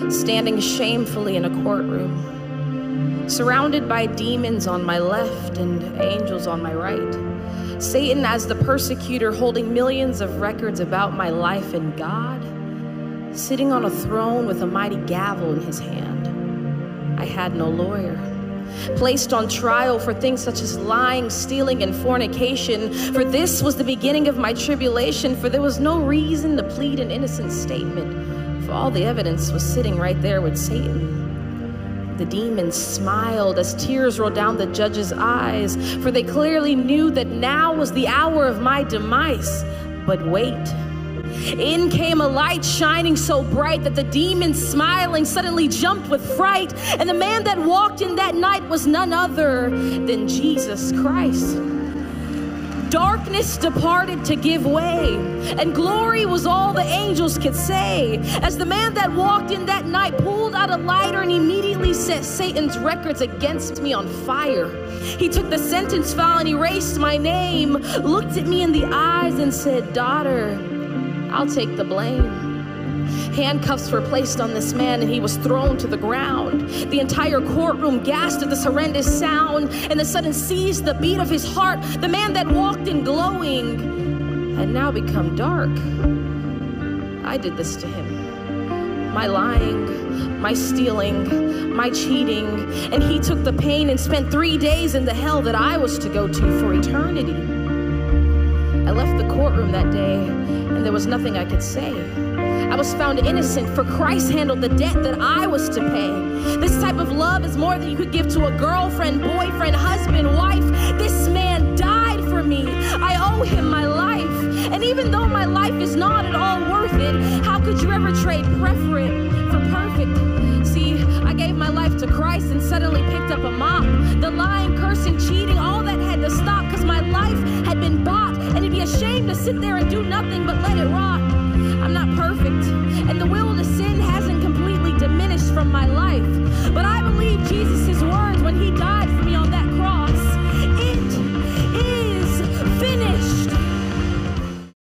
standing shamefully in a courtroom, surrounded by demons on my left and angels on my right. Satan as the persecutor, holding millions of records about my life, and God sitting on a throne with a mighty gavel in his hand. I had no lawyer. Placed on trial for things such as lying, stealing, and fornication. For this was the beginning of my tribulation, for there was no reason to plead an innocent statement, for all the evidence was sitting right there with Satan. The demons smiled as tears rolled down the judge's eyes, for they clearly knew that now was the hour of my demise. But wait. In came a light shining so bright that the demons smiling suddenly jumped with fright. And the man that walked in that night was none other than Jesus Christ. Darkness departed to give way, and glory was all the angels could say, as the man that walked in that night pulled out a lighter and immediately set Satan's records against me on fire. He took the sentence file and erased my name, looked at me in the eyes and said, "Daughter, I'll take the blame." Handcuffs were placed on this man and he was thrown to the ground. The entire courtroom gasped at this horrendous sound, and the sudden seized the beat of his heart. The man that walked in glowing had now become dark. I did this to him. My lying, my stealing, my cheating, and he took the pain and spent 3 days in the hell that I was to go to for eternity. I left the courtroom that day, and there was nothing I could say. I was found innocent, for Christ handled the debt that I was to pay. This type of love is more than you could give to a girlfriend, boyfriend, husband, wife. This man died for me. I owe him my life. And even though my life is not at all worth it, how could you ever trade preferent for perfect? See, I gave my life to Christ and suddenly picked up a mop. The lying, cursing, cheating, all that had to stop, because my life had been bought. And it'd be a shame to sit there and do nothing but let it rot. I'm not perfect, and the will